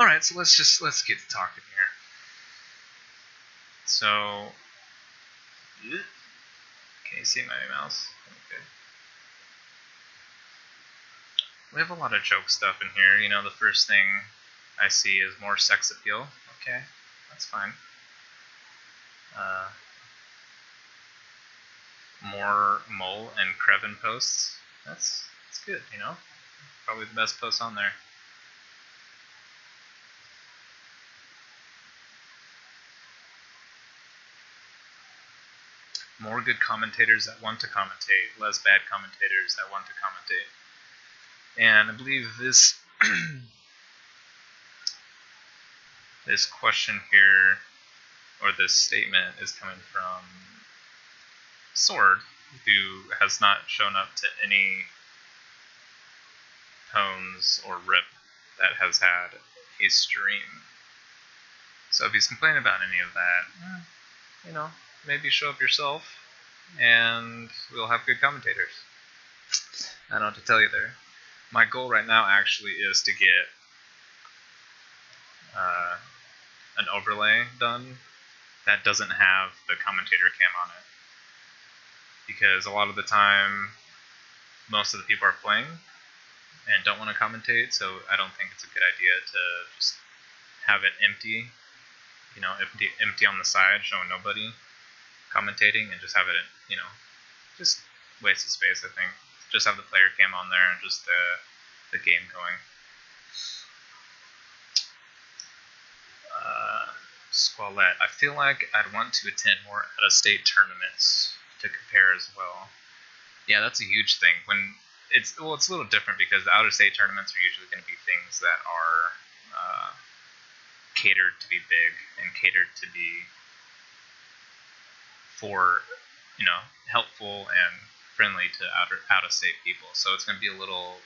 Alright, so let's get to talking here. So, can you see my mouse? Okay. We have a lot of joke stuff in here. You know, the first thing I see is more sex appeal. Okay, that's fine. More Mole and Krevin posts. That's good, you know? Probably the best post on there. More good commentators that want to commentate, less bad commentators that want to commentate. And I believe this this question here, or this statement, is coming from Sword, who has not shown up to any Tones or Rip that has had a stream. So if he's complaining about any of that, you know, maybe show up yourself, and we'll have good commentators. I don't know what to tell you there. My goal right now actually is to get an overlay done that doesn't have the commentator cam on it. Because a lot of the time, most of the people are playing and don't want to commentate, so I don't think it's a good idea to just have it empty, you know, empty on the side, showing nobody commentating, and just have it, you know, just waste of space, I think. Just have the player cam on there and just the game going. Squalette. I feel like I'd want to attend more out-of-state tournaments to compare as well. Yeah, that's a huge thing. When it's a little different because the out-of-state tournaments are usually going to be things that are catered to be big and catered to be for, you know, helpful and friendly to out-of-state people. So it's going to be a little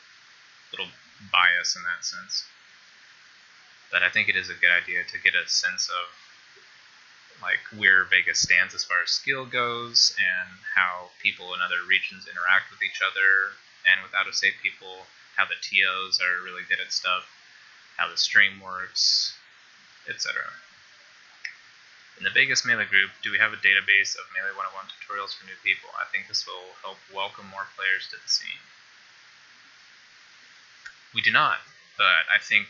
bias in that sense. But I think it is a good idea to get a sense of like where Vegas stands as far as skill goes, and how people in other regions interact with each other and with out-of-state people, how the TOs are really good at stuff, how the stream works, etc. In the Vegas Melee group, do we have a database of Melee 101 tutorials for new people? I think this will help welcome more players to the scene. We do not, but I think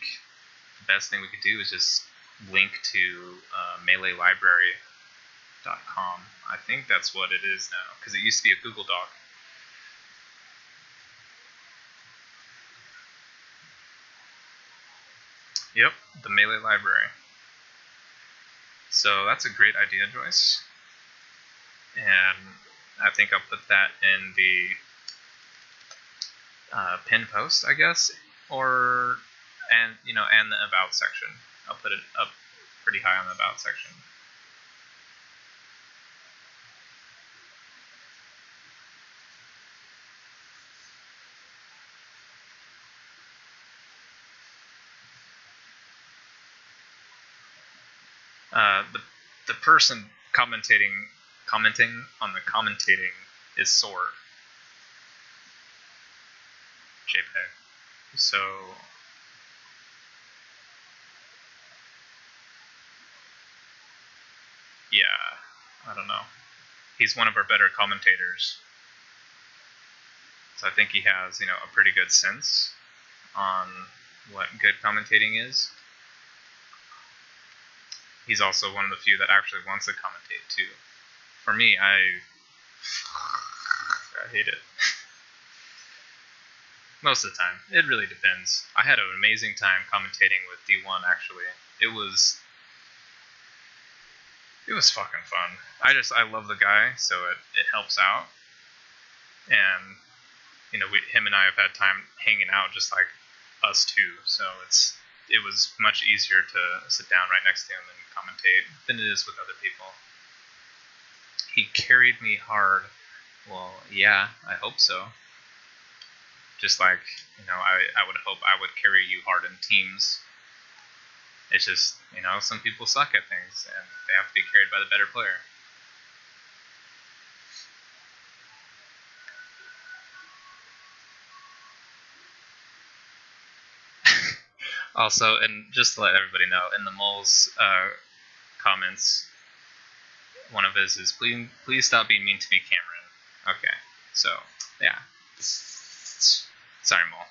the best thing we could do is just link to meleelibrary.com. I think that's what it is now, because it used to be a Google Doc. Yep, the Melee Library. So that's a great idea, Joyce. And I think I'll put that in the pin post, I guess, and the about section. I'll put it up pretty high on the about section. The person commenting on the commentating is Sword. JPEG. So yeah, I don't know. He's one of our better commentators. So I think he has, a pretty good sense on what good commentating is. He's also one of the few that actually wants to commentate too. For me, I hate it. Most of the time. It really depends. I had an amazing time commentating with D1, actually. It was fucking fun. I love the guy, so it helps out. And, him and I have had time hanging out just like us two, so it was much easier to sit down right next to him and commentate than it is with other people. He carried me hard. Well, yeah, I hope so. Just like, I would hope I would carry you hard in teams. It's just, some people suck at things, and they have to be carried by the better player. Also, and just to let everybody know, in the mole's comments, one of his is, please stop being mean to me, Cameron. Okay, so yeah, sorry, mole.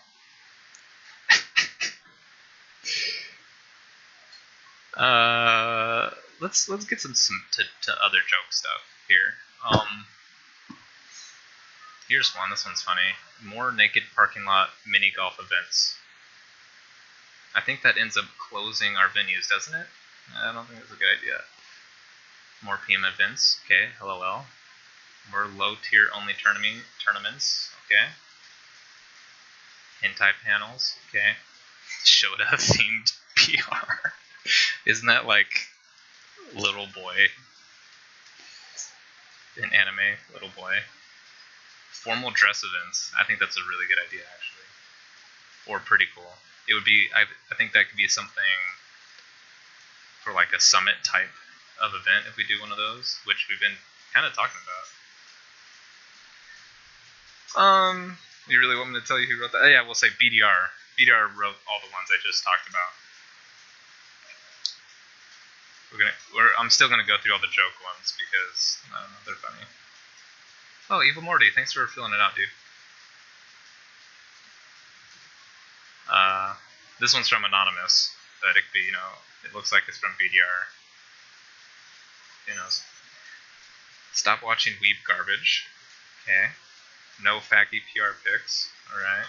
Let's get some to other joke stuff here. Here's one. This one's funny. More naked parking lot mini golf events. I think that ends up closing our venues, doesn't it? I don't think that's a good idea. More PM events. Okay, LOL. More low tier only tournaments. Okay. Hentai panels. Okay. Shota themed PR. Isn't that like little boy in anime? Little boy. Formal dress events. I think that's a really good idea, actually. Or pretty cool. It would be. I think that could be something for like a summit type of event if we do one of those, which we've been kind of talking about. You really want me to tell you who wrote that? Oh, yeah, we'll say BDR. BDR wrote all the ones I just talked about. I'm still gonna go through all the joke ones because I don't know, they're funny. Oh, Evil Morty, thanks for filling it out, dude. This one's from Anonymous, but it could be, it looks like it's from BDR. Who knows? Stop watching weeb garbage. Okay. No faggy PR pics. Alright.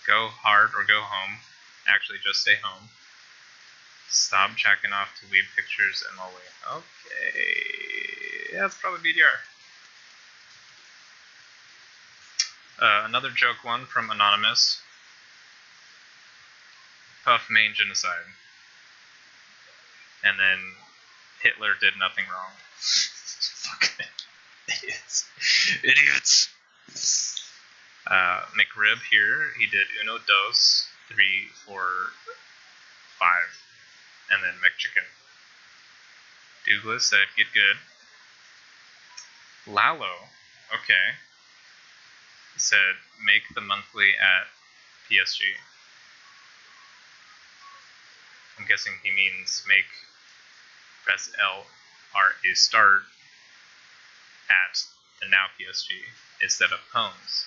Go hard or go home. Actually, just stay home. Stop jacking off to weeb pictures and lolly. Okay. Yeah, it's probably BDR. Another joke one from Anonymous. Puff main genocide. And then Hitler did nothing wrong. Fucking idiots. Idiots. McRib here, he did uno, dos, 3, 4, 5. And then McChicken. Douglas said, get good. Lalo, okay, said, make the monthly at PSG. I'm guessing he means press LRA start at the now PSG instead of Homes.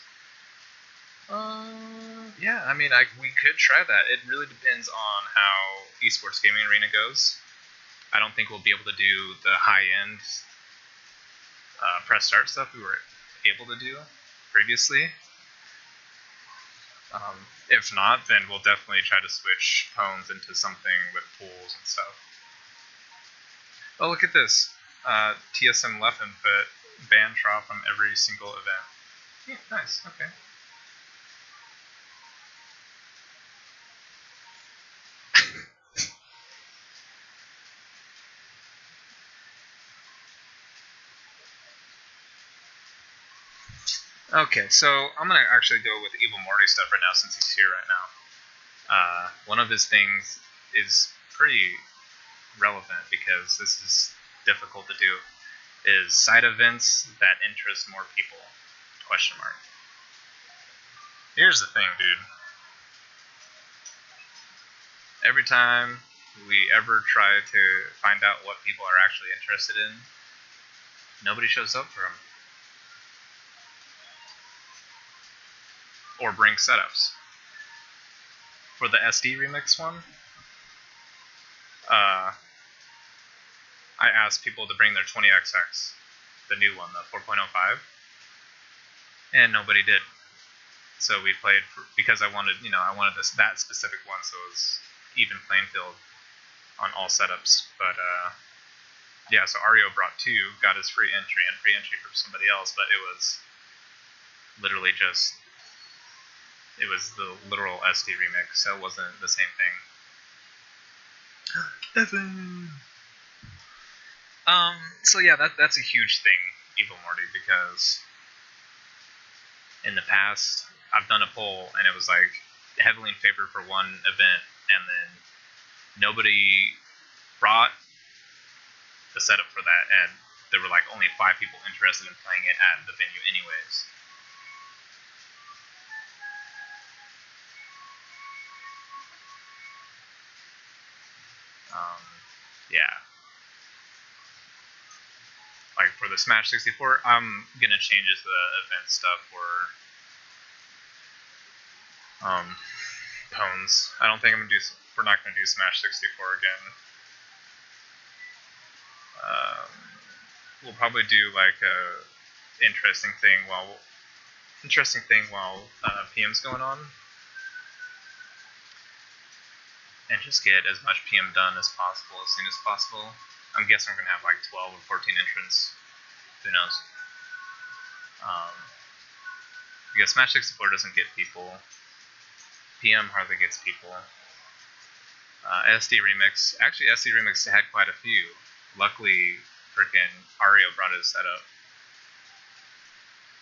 Yeah, I mean, we could try that. It really depends on how Esports Gaming Arena goes. I don't think we'll be able to do the high-end press start stuff we were able to do previously. If not, then we'll definitely try to switch Homes into something with pools and stuff. Oh, look at this. TSM left input, ban Tra from every single event. Yeah, nice, okay. Okay, so I'm going to actually go with Evil Morty stuff right now since he's here right now. One of his things is pretty relevant because this is difficult to do, is side events that interest more people, ? Here's the thing, dude. Every time we ever try to find out what people are actually interested in, nobody shows up for them. Or bring setups. For the SD remix one, I asked people to bring their 20XX, the new one, the 4.05, and nobody did. So we played because I wanted that specific one, so it was even playing field on all setups. But yeah, so Ario brought 2, got his free entry from somebody else, but it was literally just. It was the literal SD remix, so it wasn't the same thing. Evan! So yeah, that's a huge thing, Evil Morty, because in the past, I've done a poll, and it was like heavily in favor for one event, and then nobody brought the setup for that, and there were like only 5 people interested in playing it at the venue anyways. Yeah. Like for the Smash 64, I'm gonna change it to the event stuff for Pones. I don't think we're not gonna do Smash 64 again. We'll probably do like a interesting thing while PM's going on, and just get as much PM done as possible as soon as possible. I'm guessing we're gonna have like 12 or 14 entrants. Who knows? Because Smash 64 doesn't get people. PM hardly gets people. SD Remix. Actually, SD Remix had quite a few. Luckily, freaking Ario brought his setup.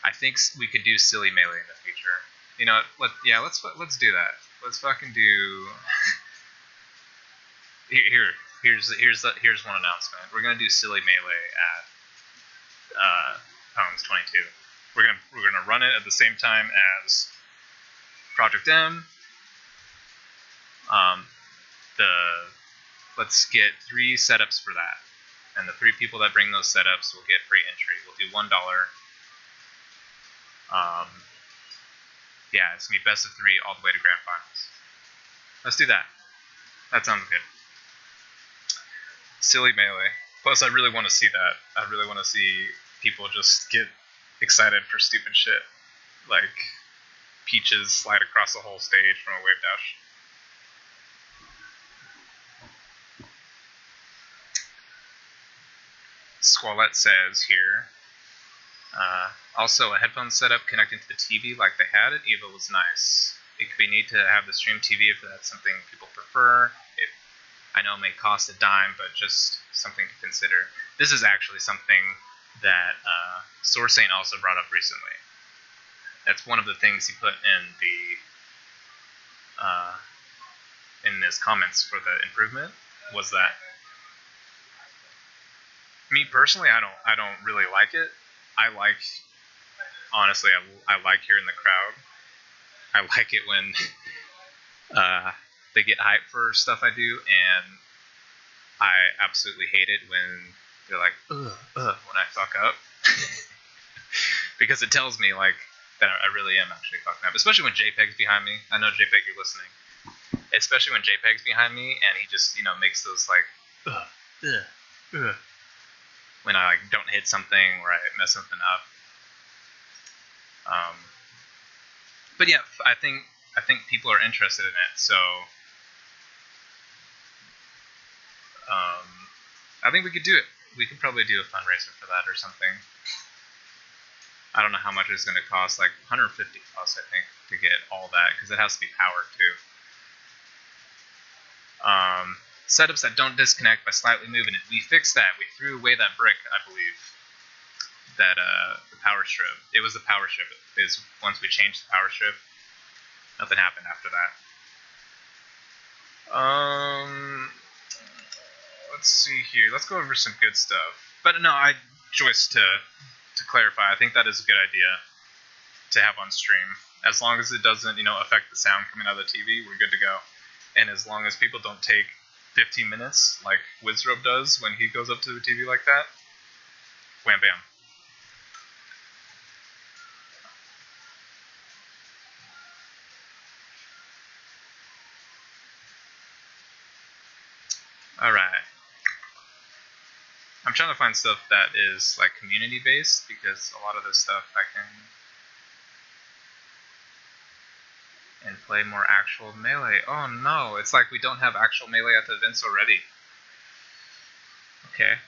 I think we could do silly melee in the future. You know, let's do that. Let's fucking do. Here's one announcement. We're gonna do silly melee at Pounds 22. We're gonna run it at the same time as Project M. Let's get 3 setups for that, and the 3 people that bring those setups will get free entry. We'll do $1. Yeah, it's gonna be best of 3 all the way to grand finals. Let's do that. That sounds good. Silly melee. Plus, I really want to see that. I really want to see people just get excited for stupid shit, like Peaches slide across the whole stage from a wave dash. Squalette says here, also a headphone setup connecting to the TV like they had at EVO was nice. It could be neat to have the stream TV if that's something people prefer. I know it may cost a dime, but just something to consider. This is actually something that Soursaint also brought up recently. That's one of the things he put in his comments for the improvement, was that me personally, I don't really like it. Honestly, I like hearing the crowd. I like it when they get hyped for stuff I do, and I absolutely hate it when they're like, when I fuck up. Because it tells me like that I really am actually fucking up. Especially when JPEG's behind me. I know JPEG, you're listening. Especially when JPEG's behind me and he just, makes those like when I like don't hit something or I mess something up. But yeah, I think people are interested in it, so I think we could do it. We could probably do a fundraiser for that or something. I don't know how much it's going to cost, like $150 plus, I think, to get all that, because it has to be powered too. Setups that don't disconnect by slightly moving it. We fixed that. We threw away that brick, I believe. That the power strip. It was the power strip. Is once we changed the power strip, nothing happened after that. Let's see here. Let's go over some good stuff. But no, Joyce, to clarify, I think that is a good idea to have on stream. As long as it doesn't, affect the sound coming out of the TV, we're good to go. And as long as people don't take 15 minutes like Wizrobe does when he goes up to the TV like that, wham bam. Alright. I'm trying to find stuff that is like community based, because a lot of this stuff I can and play more actual melee. Oh no, it's like we don't have actual melee at the events already. Okay.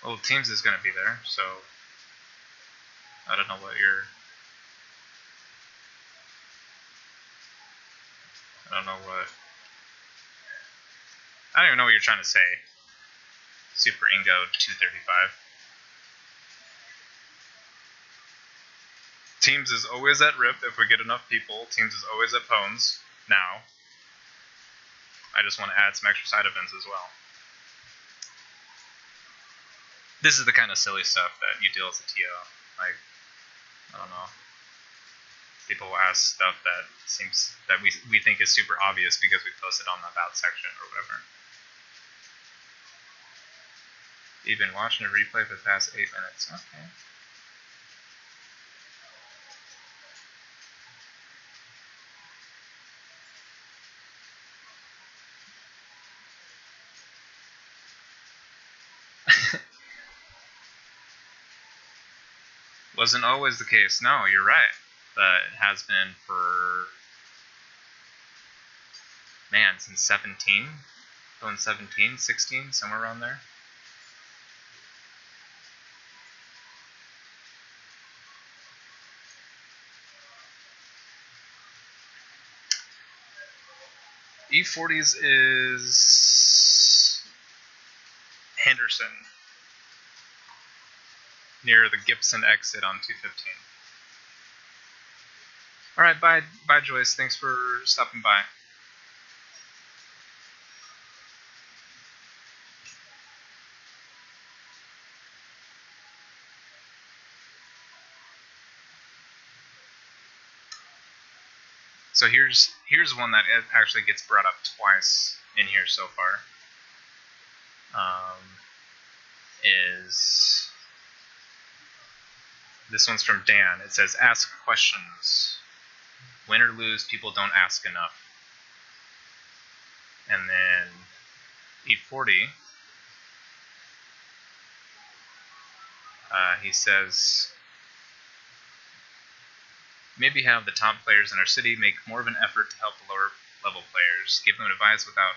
Well, Teams is going to be there, so I don't know what you're. I don't know what. I don't even know what you're trying to say. Super Ingo 235. Teams is always at RIP if we get enough people. Teams is always at Pones now. I just want to add some extra side events as well. This is the kind of silly stuff that you deal as a TO. Like, I don't know. People will ask stuff that seems that we think is super obvious because we posted on the about section or whatever. You've been watching a replay for the past 8 minutes. Okay. Wasn't always the case. No, you're right. But it has been for, man, since 17? Going 17, 16, somewhere around there. E40s is Henderson, near the Gibson exit on 215. All right, bye, Joyce. Thanks for stopping by. So here's one that actually gets brought up twice in here so far. This one's from Dan. It says, ask questions. Win or lose, people don't ask enough. And then E40, he says, maybe have the top players in our city make more of an effort to help the lower level players. Give them advice without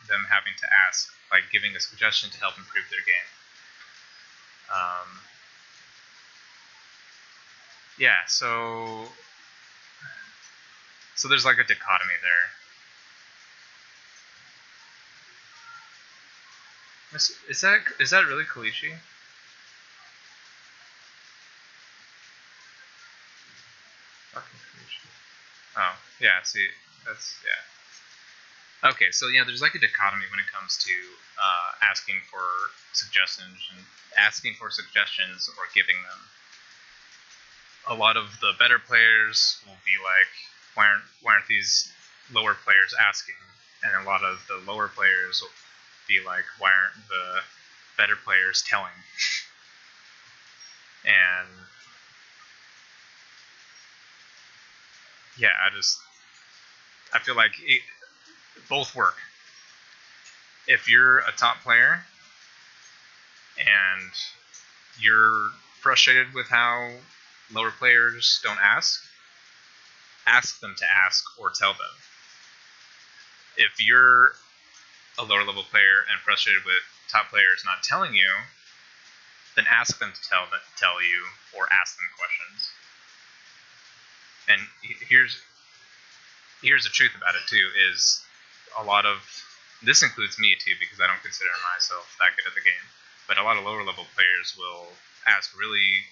them having to ask, like giving a suggestion to help improve their game. Yeah, so there's like a dichotomy there. Is that really Kalishi? Fucking Kalishi. Oh, yeah, see, that's, yeah. Okay, so yeah, there's like a dichotomy when it comes to asking for suggestions or giving them. A lot of the better players will be like, why aren't these lower players asking? And a lot of the lower players will be like, why aren't the better players telling? And yeah, I feel like both work. If you're a top player and you're frustrated with how lower players don't ask them to ask or tell them. If you're a lower level player and frustrated with top players not telling you, then ask them to tell you or ask them questions. And here's the truth about it too, is a lot of, this includes me too, because I don't consider myself that good at the game, but a lot of lower level players will ask really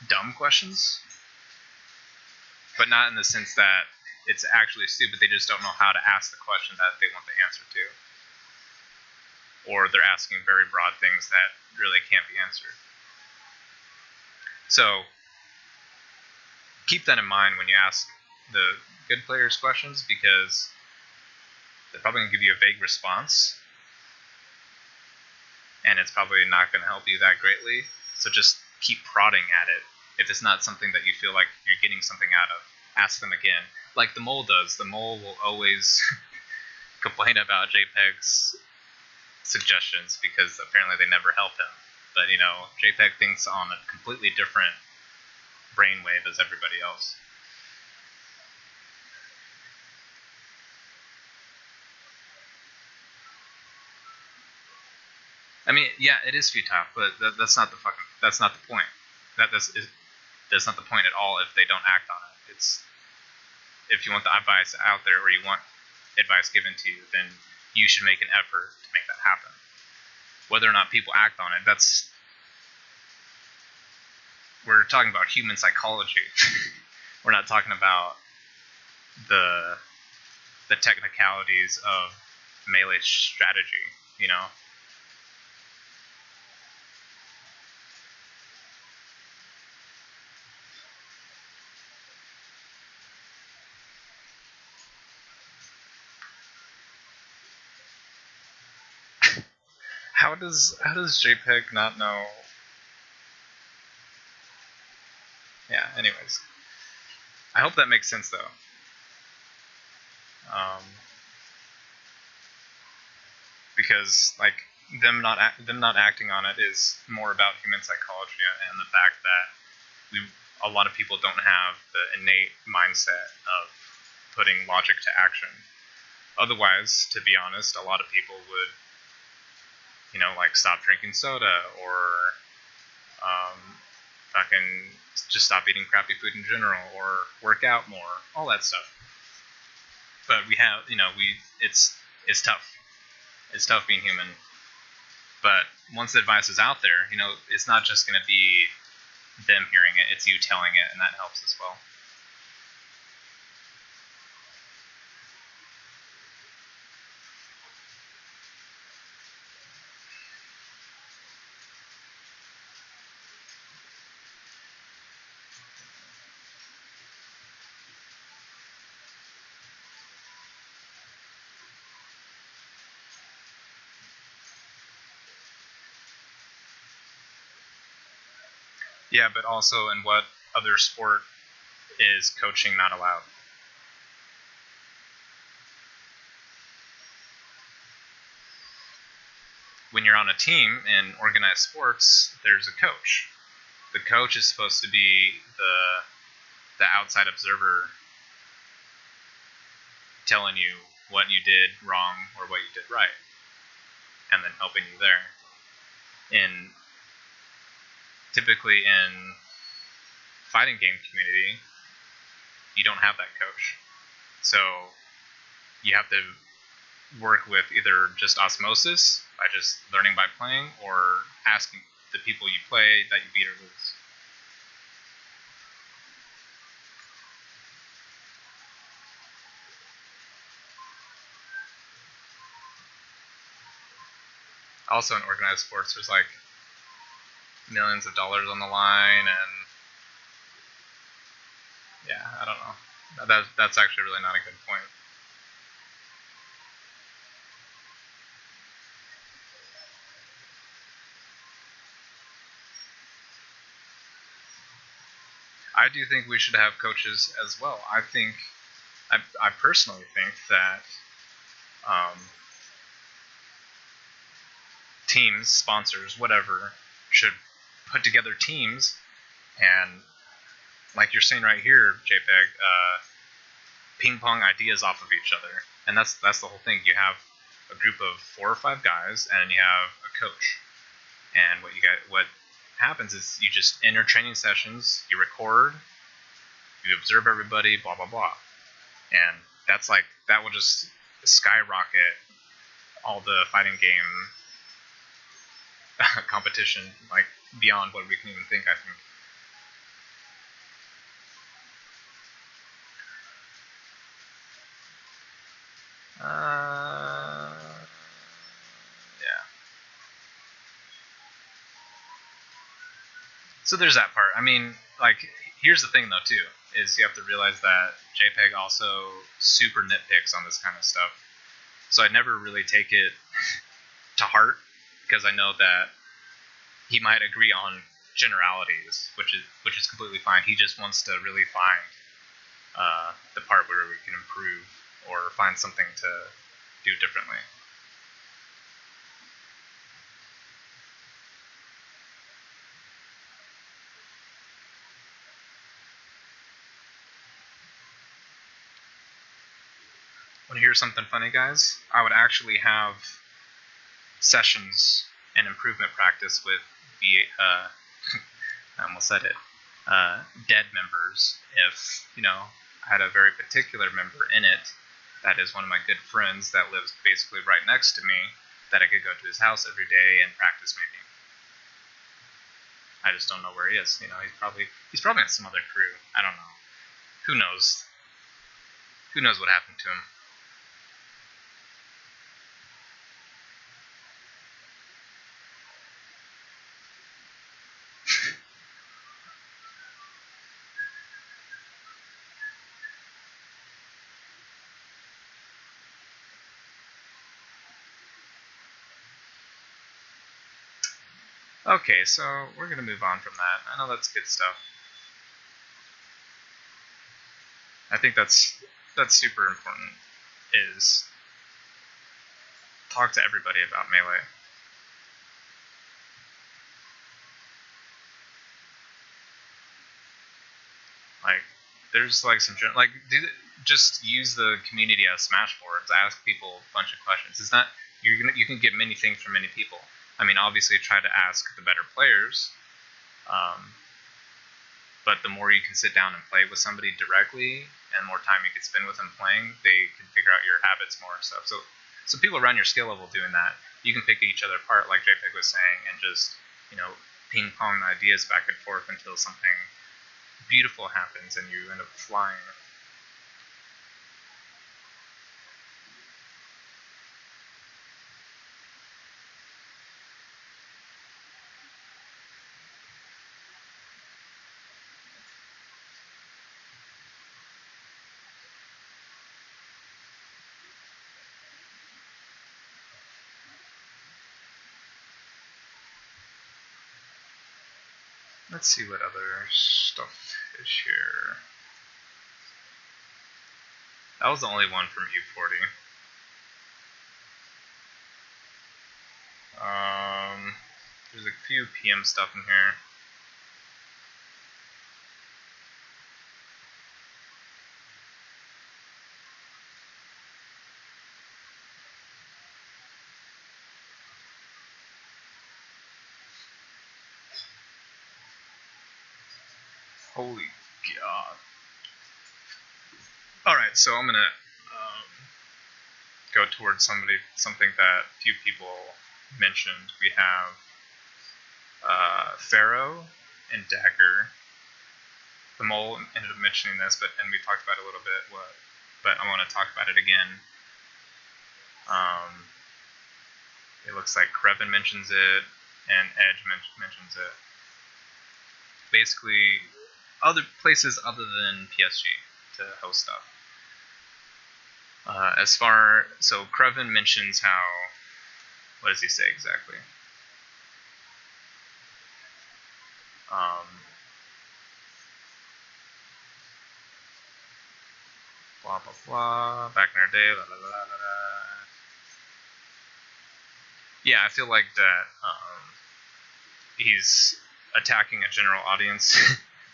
dumb questions, but not in the sense that it's actually stupid. They just don't know how to ask the question that they want the answer to, or they're asking very broad things that really can't be answered. So keep that in mind when you ask the good players questions, because they're probably going to give you a vague response, and it's probably not going to help you that greatly. So just keep prodding at it. If it's not something that you feel like you're getting something out of, ask them again. Like the mole does. The mole will always complain about JPEG's suggestions because apparently they never help him. But, you know, JPEG thinks on a completely different brainwave as everybody else. I mean, yeah, it is futile, but that's not the point. That's not the point at all if they don't act on it. It's if you want the advice out there or you want advice given to you, then you should make an effort to make that happen. Whether or not people act on it, we're talking about human psychology. We're not talking about the technicalities of melee strategy, you know? How does JPEG not know? Yeah, anyways. I hope that makes sense though. Because like them not acting on it is more about human psychology and the fact that a lot of people don't have the innate mindset of putting logic to action. Otherwise, to be honest, a lot of people would, like stop drinking soda or fucking just stop eating crappy food in general or work out more, all that stuff. But we have, it's tough. It's tough being human. But once the advice is out there, it's not just going to be them hearing it, it's you telling it, and that helps as well. Yeah, but also in what other sport is coaching not allowed? When you're on a team in organized sports, there's a coach. The coach is supposed to be the outside observer telling you what you did wrong or what you did right, and then helping you there. Typically in fighting game community, you don't have that coach. So you have to work with either just osmosis, by just learning by playing, or asking the people you play that you beat or lose. Also in organized sports, there's like millions of dollars on the line, and yeah, I don't know. That's actually really not a good point. I do think we should have coaches as well. I personally think that teams, sponsors, whatever, should put together teams and, like you're saying right here, JPEG, ping pong ideas off of each other. And that's the whole thing. You have a group of 4 or 5 guys, and you have a coach. And what happens is you just enter training sessions, you record, you observe everybody, blah blah blah, and that will just skyrocket all the fighting game competition, like beyond what we can even think. I think. Yeah. So there's that part. I mean, like, here's the thing though too, is you have to realize that JPEG also super nitpicks on this kind of stuff. So I never really take it to heart, because I know that he might agree on generalities, which is completely fine. He just wants to really find the part where we can improve or find something to do differently. Want to hear something funny, guys? I would actually have sessions an improvement practice with I almost said it, dead members. If, I had a very particular member in it that is one of my good friends that lives basically right next to me, that I could go to his house every day and practice making. I just don't know where he is. He's probably in some other crew. I don't know. Who knows? Who knows what happened to him? Okay, so we're going to move on from that. I know that's good stuff. I think that's super important, is talk to everybody about Melee. Like, there's like some just use the community as Smash boards. Ask people a bunch of questions. It's not you can get many things from many people. I mean, obviously, try to ask the better players. But the more you can sit down and play with somebody directly, and more time you can spend with them playing, they can figure out your habits more and stuff. So people around your skill level doing that, you can pick each other apart, like JPEG was saying, and just ping pong ideas back and forth until something beautiful happens and you end up flying. Let's see what other stuff is here. That was the only one from U40. There's a few PM stuff in here. Holy God. Alright, so I'm gonna go towards something that few people mentioned. We have Pharaoh and Dagger. The Mole ended up mentioning this, and we talked about it a little bit, but I want to talk about it again. It looks like Krevin mentions it, and Edge mentions it. Basically, other places other than PSG to host stuff. So Krevin mentions how, what does he say exactly? Blah blah blah. Back in our day, la la la la la. Yeah, I feel like that he's attacking a general audience.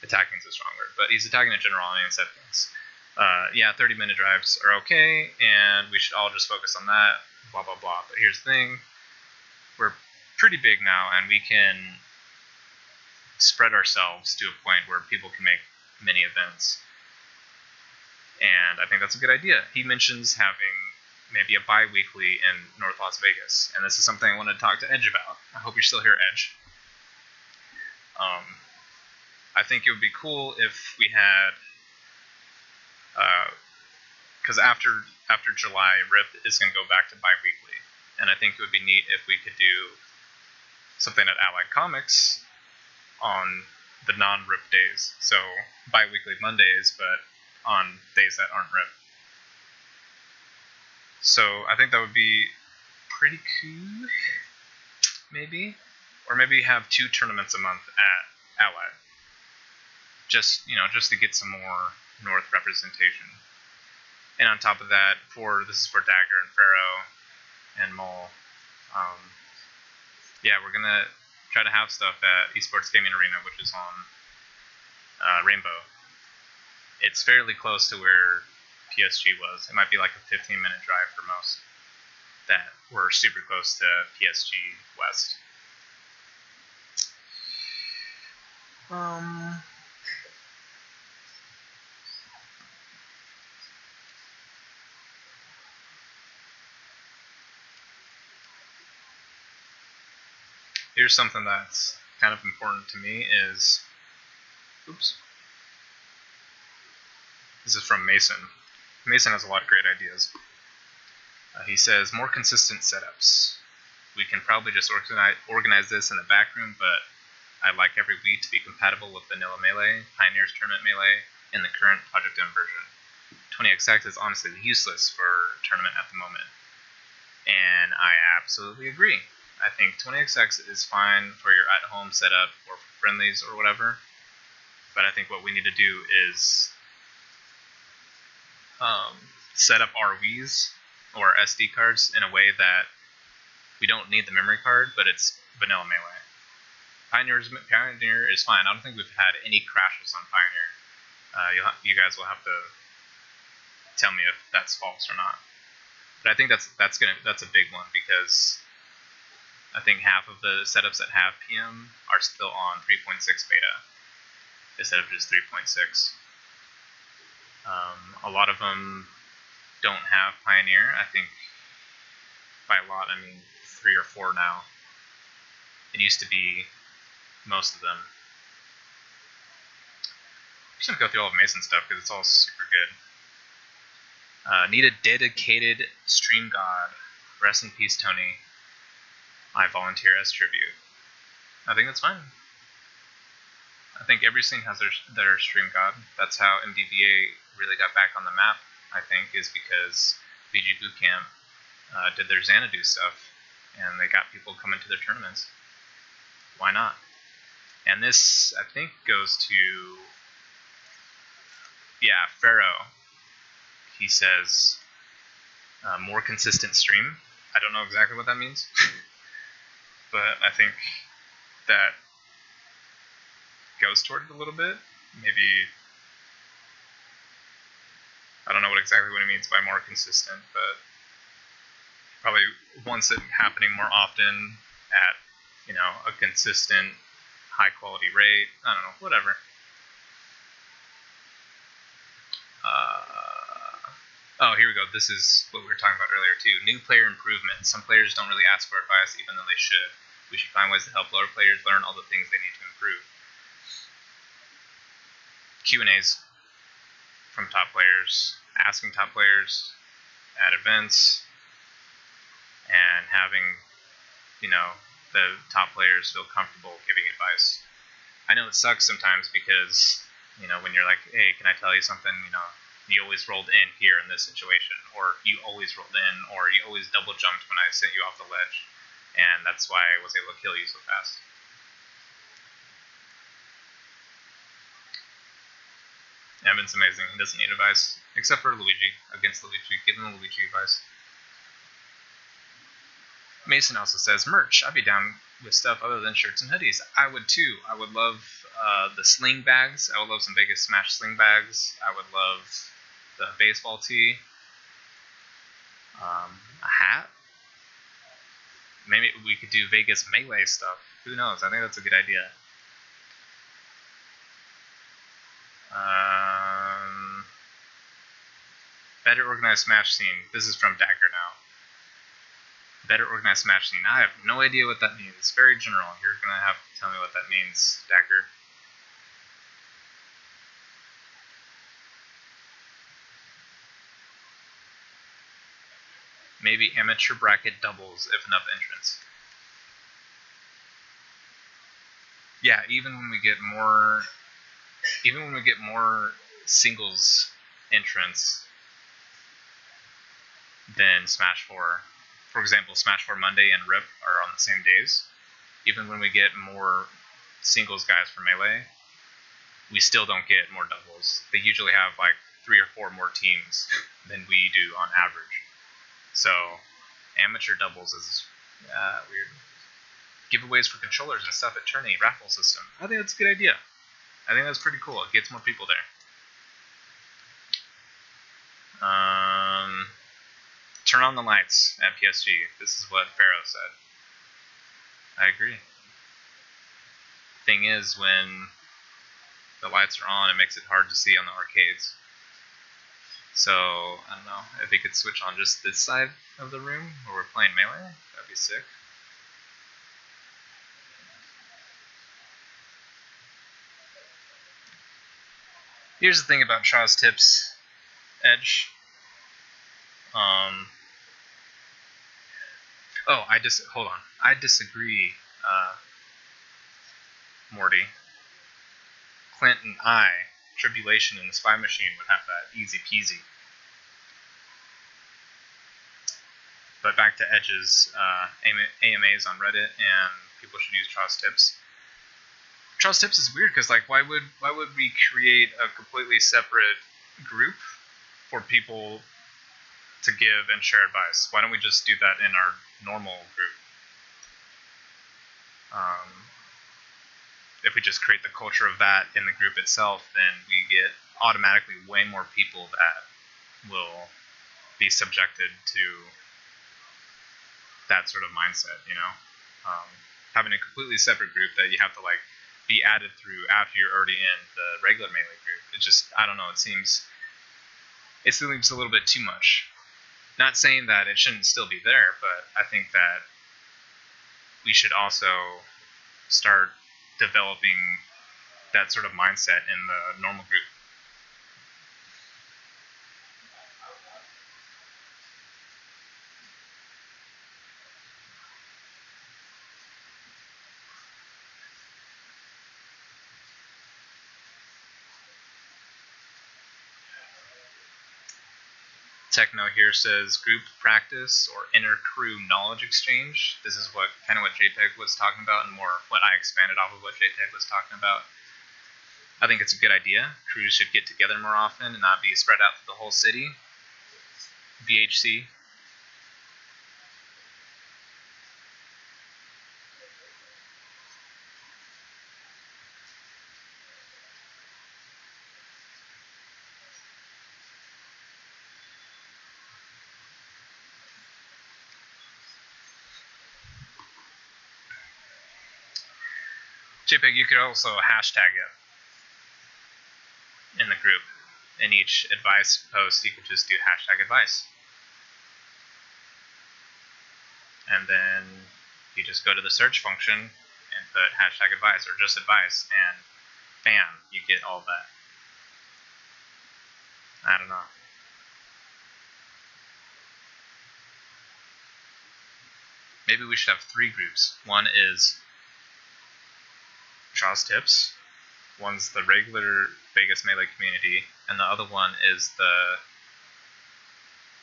Attacking is a strong word, but he's attacking a general audience that thinks, 30-minute drives are okay, and we should all just focus on that, blah, blah, blah. But here's the thing. We're pretty big now, and we can spread ourselves to a point where people can make mini events. And I think that's a good idea. He mentions having maybe a bi-weekly in North Las Vegas, and this is something I wanted to talk to Edge about. I hope you're still here, Edge. I think it would be cool if we had, because after July, RIP is going to go back to bi-weekly, and I think it would be neat if we could do something at Allied Comics on the non-RIP days, so bi-weekly Mondays, but on days that aren't RIP. So I think that would be pretty cool, maybe, or maybe have 2 tournaments a month at Allied. Just to get some more North representation. And on top of that, this is for Dagger and Pharaoh and Mole. We're gonna try to have stuff at Esports Gaming Arena, which is on Rainbow. It's fairly close to where PSG was. It might be like a 15-minute drive for most. That we're super close to PSG West. Here's something that's kind of important to me is, oops, this is from Mason. Mason has a lot of great ideas. He says, more consistent setups. We can probably just organize this in the back room, but I'd like every week to be compatible with Vanilla Melee, Pioneers Tournament Melee, and the current Project M version. 20XX is honestly useless for tournament at the moment. And I absolutely agree. I think 20XX is fine for your at-home setup or for friendlies or whatever. But I think what we need to do is set up RVs or SD cards in a way that we don't need the memory card, but it's Vanilla Melee. Pioneer is fine. I don't think we've had any crashes on Pioneer. You guys will have to tell me if that's false or not. But I think that's a big one, because I think half of the setups that have PM are still on 3.6 beta instead of just 3.6. A lot of them don't have Pioneer. I think by a lot, I mean 3 or 4 now. It used to be most of them. I'm just gonna go through all of Mason's stuff because it's all super good. Need a dedicated stream god. Rest in peace, Tony. I volunteer as tribute. I think that's fine. I think every scene has their stream god. That's how MDVA really got back on the map, I think, is because VG Bootcamp did their Xanadu stuff, and they got people coming to their tournaments. Why not? And this, I think, goes to, yeah, Pharaoh. He says, more consistent stream. I don't know exactly what that means, but I think that goes toward it a little bit. Maybe, I don't know exactly what it means by more consistent, but probably wants it happening more often at, a consistent, high quality rate. I don't know, whatever. Oh, here we go. This is what we were talking about earlier too. New player improvement. Some players don't really ask for advice even though they should. We should find ways to help lower players learn all the things they need to improve. Q&As from top players, asking top players at events, and having, the top players feel comfortable giving advice. I know it sucks sometimes because, when you're like, hey, can I tell you something, you always rolled in here in this situation, or you always rolled in, or you always double jumped when I sent you off the ledge, and that's why I was able to kill you so fast. Evan's amazing. He doesn't need advice, except for Luigi. Against Luigi, give him Luigi advice. Mason also says, merch. I'd be down with stuff other than shirts and hoodies. I would too. I would love the sling bags. I would love some Vegas Smash sling bags. I would love the baseball tee. A hat. Maybe we could do Vegas Melee stuff. Who knows? I think that's a good idea. Better organized Smash scene. This is from Dagger now. Better organized Smash scene. I have no idea what that means. It's very general. You're going to have to tell me what that means, Dagger. Maybe amateur bracket doubles if enough entrants. Yeah, even when we get more singles entrants than Smash 4. For example, Smash 4 Monday and RIP are on the same days. Even when we get more singles guys for Melee, we still don't get more doubles. They usually have like 3 or 4 more teams than we do on average. So, amateur doubles is weird. Giveaways for controllers and stuff at tourney, raffle system. I think that's a good idea. I think that's pretty cool. It gets more people there. Turn on the lights at PSG. This is what Pharaoh said. I agree. Thing is, when the lights are on, it makes it hard to see on the arcades. So, I don't know, if we could switch on just this side of the room where we're playing Melee, that'd be sick. Here's the thing about Shaw's Tips, Edge. Hold on. I disagree, Morty. Clint and I, Tribulation and the Spy Machine would have that easy peasy. But back to Edge's AMAs on Reddit, and people should use Shaw's Tips. Shaw's Tips is weird because, like, why would we create a completely separate group for people to give and share advice? Why don't we just do that in our normal group? If we just create the culture of that in the group itself, then we get automatically way more people that will be subjected to that sort of mindset, you know? Having a completely separate group that you have to, like, be added through after you're already in the regular Melee group. It just, I don't know, it seems a little bit too much. Not saying that it shouldn't still be there, but I think that we should also start developing that sort of mindset in the normal group. Techno here says group practice or inter-crew knowledge exchange. This is what JPEG was talking about, and more what I expanded off of what JPEG was talking about. I think it's a good idea. Crews should get together more often and not be spread out through the whole city. VHC. JPEG, you could also hashtag it in the group. In each advice post, you could just do hashtag advice. And then you just go to the search function and put hashtag advice or just advice, and bam, you get all that. I don't know. Maybe we should have 3 groups. One is Shaw's Tips, one's the regular Vegas Melee community, and the other one is the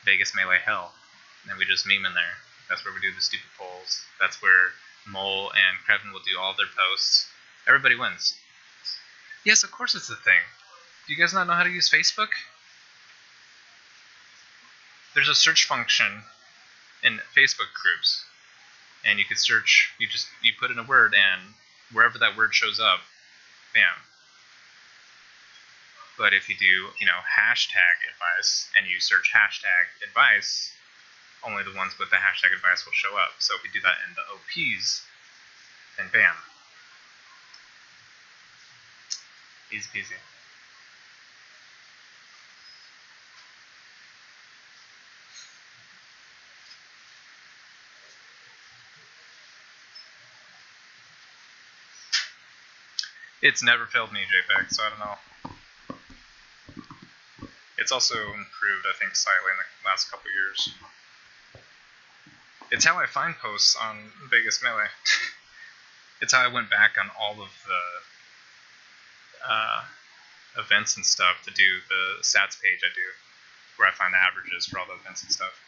Vegas Melee Hell. And we just meme in there. That's where we do the stupid polls. That's where Mole and Krevin will do all their posts. Everybody wins. Yes, of course it's a thing. Do you guys not know how to use Facebook? There's a search function in Facebook groups, and you can search. You put in a word, and wherever that word shows up, bam. But if you do, hashtag advice, and you search hashtag advice, only the ones with the hashtag advice will show up. So if you do that in the OPs, then bam. Easy peasy. It's never failed me, JPEG, so I don't know. It's also improved, I think, slightly in the last couple years. It's how I find posts on Vegas Melee. It's how I went back on all of the events and stuff to do the stats page I do, where I find the averages for all the events and stuff.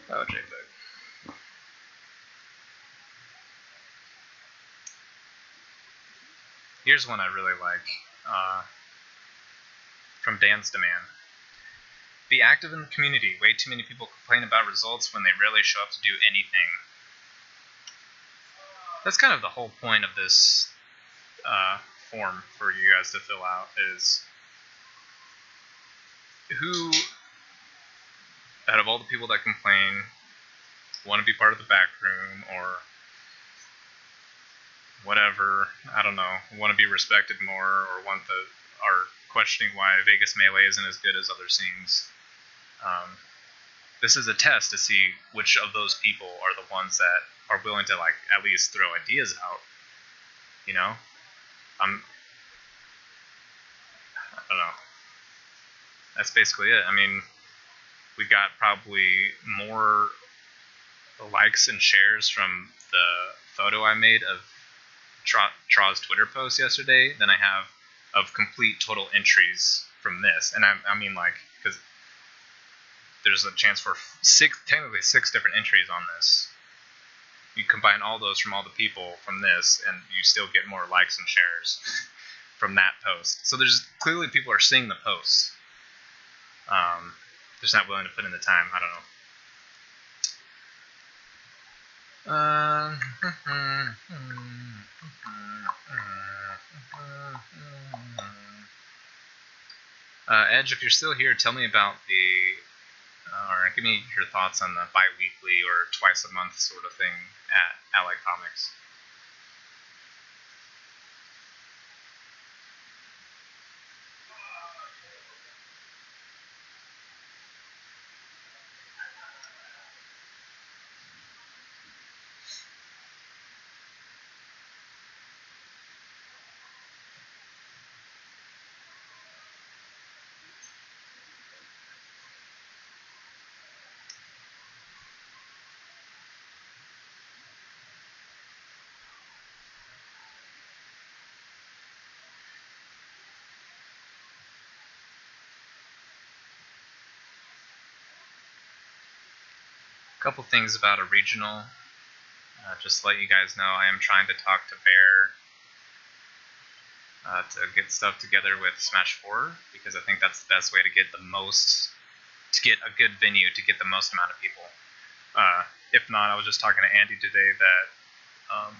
Oh, JPEG. Here's one I really like, from Dan's Demand. Be active in the community. Way too many people complain about results when they rarely show up to do anything. That's kind of the whole point of this form for you guys to fill out, is who, out of all the people that complain, want to be part of the back room or whatever, I don't know, want to be respected more, or are questioning why Vegas Melee isn't as good as other scenes. this is a test to see which of those people are the ones that are willing to like at least throw ideas out. You know, I don't know. That's basically it. I mean, we got probably more likes and shares from the photo I made of Traw's Twitter post yesterday than I have of complete total entries from this. And I mean, like, because there's a chance for technically six different entries on this. You combine all those from all the people from this, and you still get more likes and shares from that post. So there's clearly people are seeing the posts. Just not willing to put in the time. I don't know. Edge, if you're still here, tell me about or give me your thoughts on the bi-weekly or twice a month sort of thing at Allied Comics. A couple things about a regional. Just to let you guys know, I am trying to talk to Bear to get stuff together with Smash 4, because I think that's the best way to get a good venue to get the most amount of people. If not, I was just talking to Andy today that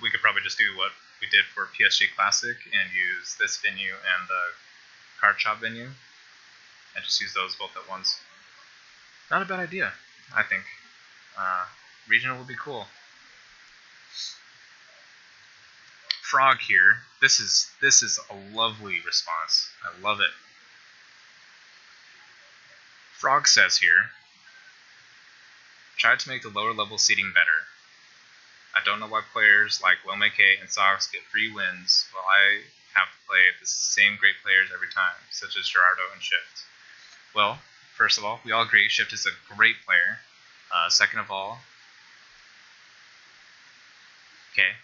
we could probably just do what we did for PSG Classic and use this venue and the card shop venue and just use those both at once. Not a bad idea, I think. Regional would be cool. Frog here. This is a lovely response. I love it. Frog says here, tried to make the lower level seating better. I don't know why players like Lomeke and Sox get free wins while I have to play the same great players every time, such as Gerardo and Shift. Well, first of all, we all agree Shift is a great player. Second of all, okay,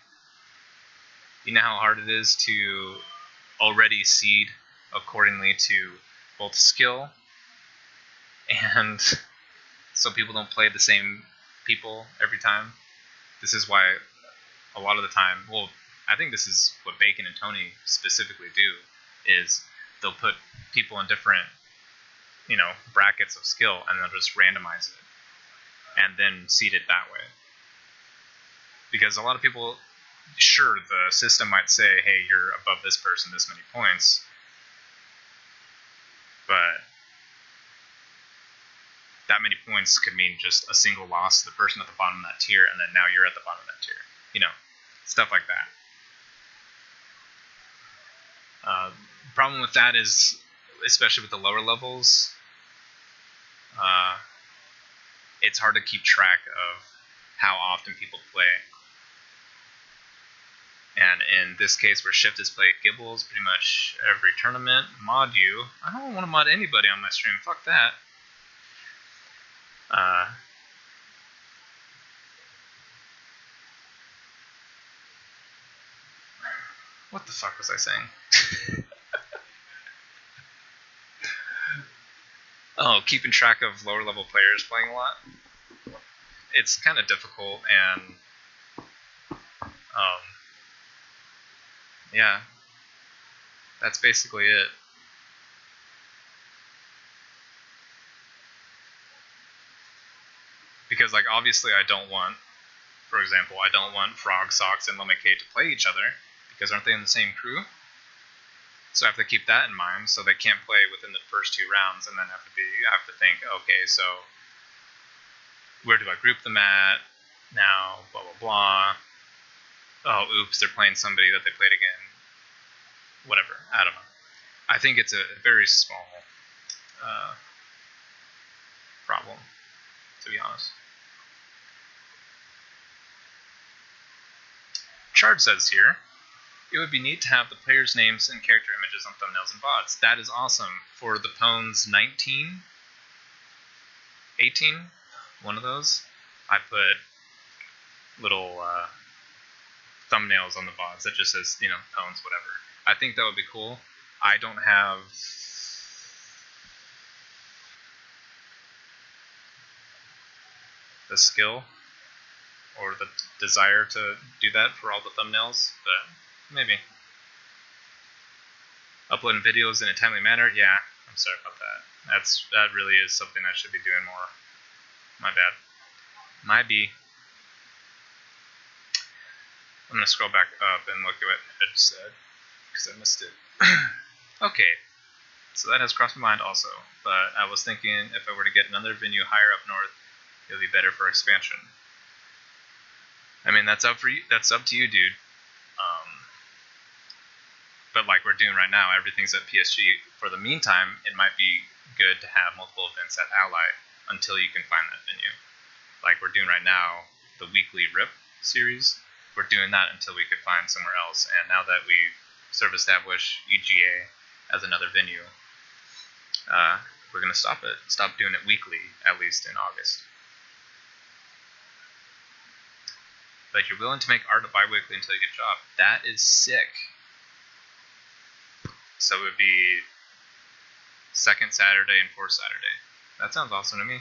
you know how hard it is to already seed accordingly to both skill and so people don't play the same people every time. This is why a lot of the time, well, I think this is what Bacon and Tony specifically do, is they'll put people in different, brackets of skill, and they'll just randomize it and then seed it that way. Because a lot of people, sure, the system might say, hey, you're above this person this many points, but that many points could mean just a single loss to the person at the bottom of that tier, and then now you're at the bottom of that tier. Stuff like that. Problem with that is, especially with the lower levels, it's hard to keep track of how often people play. And in this case, where Shift has played Gibbles pretty much every tournament, mod you. I don't want to mod anybody on my stream. Fuck that. What the fuck was I saying? Oh, keeping track of lower level players playing a lot. It's kind of difficult, and yeah, that's basically it. Because, like, obviously I don't want, for example, I don't want Frog, Sox, and Lomeke to play each other, because aren't they in the same crew? So I have to keep that in mind, so they can't play within the first 2 rounds, and then I have to think, okay, so where do I group them at? Now, blah, blah, blah. Oh, oops, they're playing somebody that they played again. Whatever, I don't know. I think it's a very small problem. to be honest. Chard says here, it would be neat to have the players' names and character images on thumbnails and VODs. That is awesome. For the Pwns 19, 18, one of those, I put little thumbnails on the VODs that just says, you know, Pwns, whatever. I think that would be cool. I don't have the skill or the desire to do that for all the thumbnails, but maybe. Uploading videos in a timely manner, yeah, I'm sorry about that. That really is something I should be doing more. My bad. My B. I'm going to scroll back up and look at what Ed said, because I missed it. Okay, so that has crossed my mind also, but I was thinking if I were to get another venue higher up north, it would be better for expansion. I mean, that's up to you, dude. But like we're doing right now, everything's at PSG. For the meantime, it might be good to have multiple events at Ally until you can find that venue. Like we're doing right now, the weekly RIP series, we're doing that until we could find somewhere else. And now that we've sort of established EGA as another venue, we're going to stop doing it weekly, at least in August. But you're willing to make art bi-weekly until you get a job. That is sick. So it would be second Saturday and fourth Saturday. That sounds awesome to me.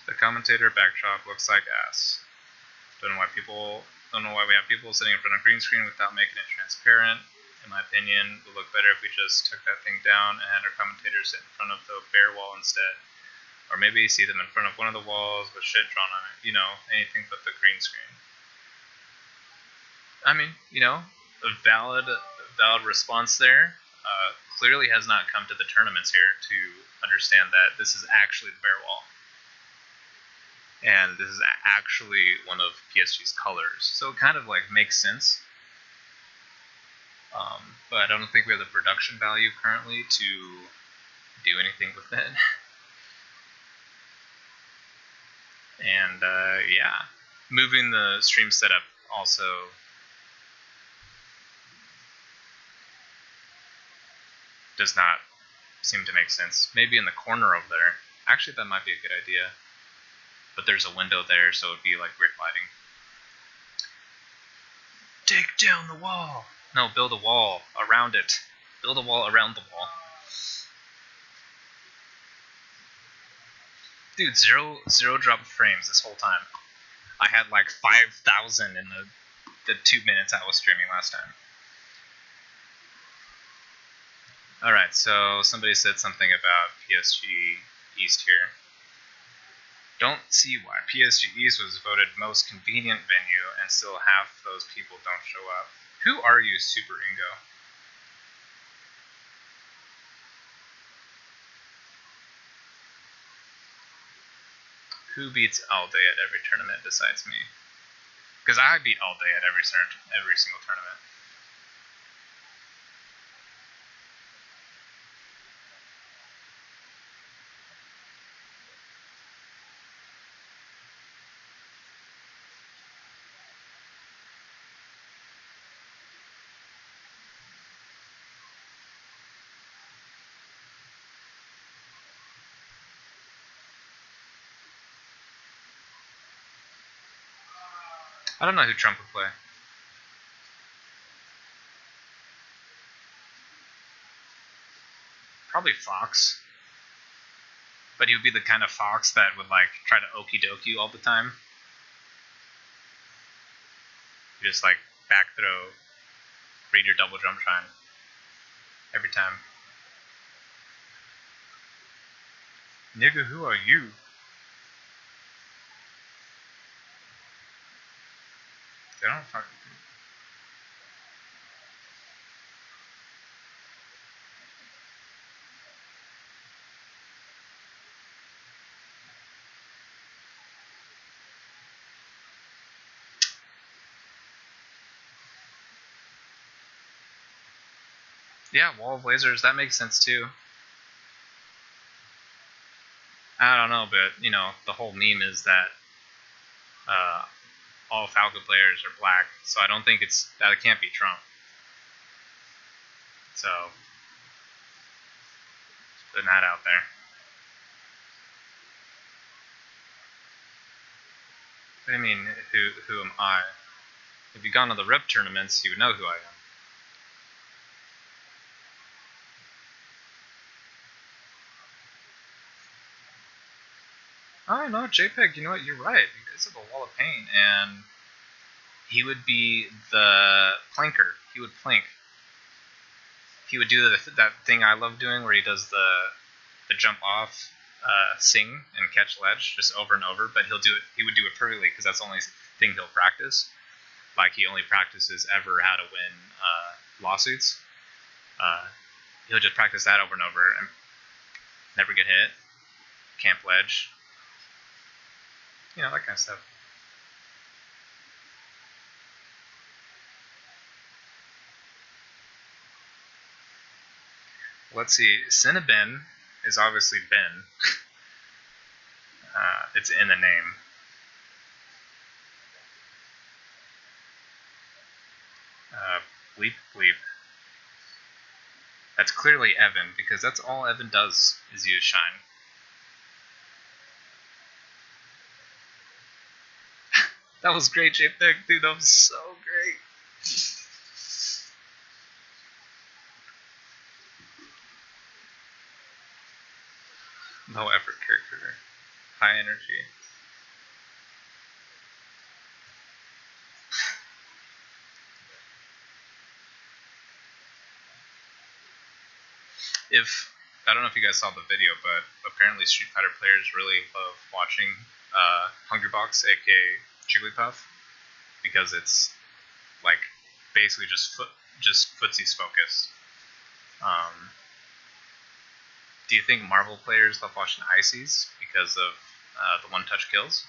The commentator backdrop looks like ass. Don't know why we have people sitting in front of a green screen without making it transparent. In my opinion, it would look better if we just took that thing down and had our commentators sit in front of the bare wall instead. Or maybe see them in front of one of the walls with shit drawn on it. You know, anything but the green screen. I mean, you know, a valid response there. Clearly has not come to the tournaments here to understand that this is actually the bare wall. And this is actually one of PSG's colors. So it kind of like makes sense. But I don't think we have the production value currently to do anything with it. And yeah, moving the stream setup also does not seem to make sense. Maybe in the corner over there. Actually, that might be a good idea. But there's a window there, so it'd be like weird lighting. Take down the wall! No, build a wall around it. Build a wall around the wall. Dude, zero drop frames this whole time. I had like 5,000 in the 2 minutes I was streaming last time. Alright, so somebody said something about PSG East here. Don't see why PSG East was voted most convenient venue and still half those people don't show up. Who are you, Super Ingo? Who beats all day at every tournament besides me? Because I beat all day at every single tournament. I don't know who Trump would play. Probably Fox. But he would be the kind of Fox that would like try to okie doke you all the time. Just like back throw, read your double jump shine every time. Nigga, who are you? They don't fucking. Yeah, wall of lasers, that makes sense too. I don't know, but you know, the whole meme is that all Falco players are black, so I don't think it can't be Trump. So, putting that out there. What do you mean, who am I? If you've gone to the Rip tournaments, you would know who I am. Oh no, JPEG, you know what, you're right. You guys have a wall of paint, and he would be the planker. He would plank. He would do that thing I love doing where he does the jump off, sing, and catch ledge just over and over, but he would do it perfectly because that's the only thing he'll practice. Like, he only practices ever how to win lawsuits. He'll just practice that over and over and never get hit. Camp ledge. You know, that kind of stuff. Let's see. Cinnabin is obviously Ben. It's in the name. Bleep bleep. That's clearly Evan, because that's all Evan does is use shine. That was great, JPEG. Dude, that was so great. Low effort character. High energy. I don't know if you guys saw the video, but apparently Street Fighter players really love watching Hungrybox, aka Jigglypuff, because it's like basically just footsies focused. Do you think Marvel players love watching Ices because of the one-touch kills?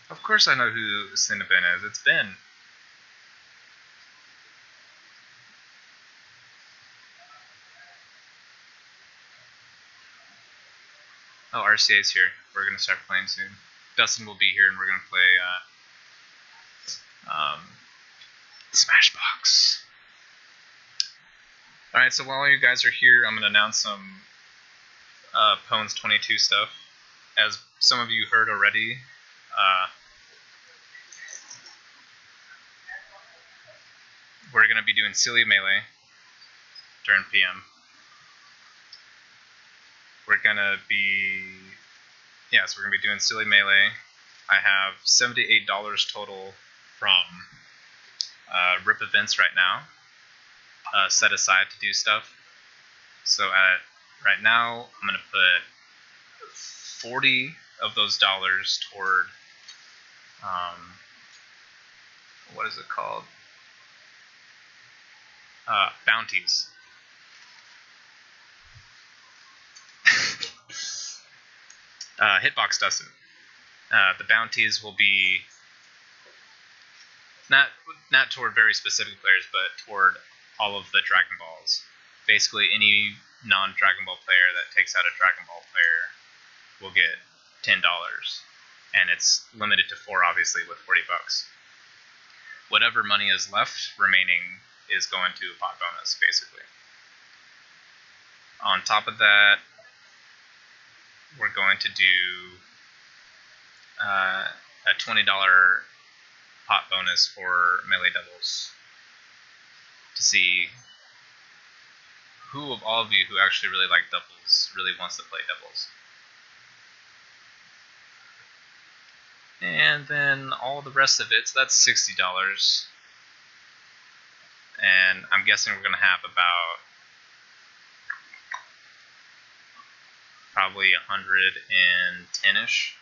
Of course I know who Cinnabin is. It's Ben. Oh, RCA's here. We're going to start playing soon. Dustin will be here, and we're going to play Smashbox. Alright, so while you guys are here, I'm going to announce some Pwns 22 stuff. As some of you heard already, we're going to be doing Silly Melee during PM. We're going to be doing Silly Melee. I have $78 total from RIP events right now, set aside to do stuff. So right now, I'm going to put 40 of those dollars toward, what is it called? Bounties. Hitbox doesn't. The bounties will be not toward very specific players, but toward all of the Dragon Balls. Basically, any non-Dragon Ball player that takes out a Dragon Ball player will get $10, and it's limited to 4, obviously, with $40. Whatever money is left remaining is going to a pot bonus, basically. On top of that, we're going to do a $20 pot bonus for melee doubles to see who of all of you who actually really like doubles really wants to play doubles. And then all the rest of it, so that's $60. And I'm guessing we're going to have about probably 110-ish,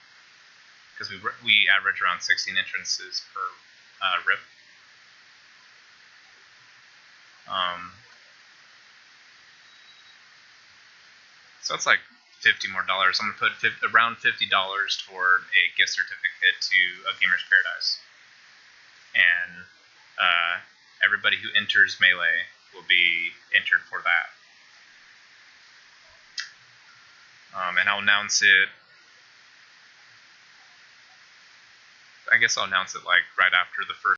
because we average around 16 entrances per RIP. So it's like $50 more. I'm gonna put around $50 toward a gift certificate to a Gamer's Paradise, and everybody who enters Melee will be entered for that. And I'll announce it. I guess I'll announce it like right after the first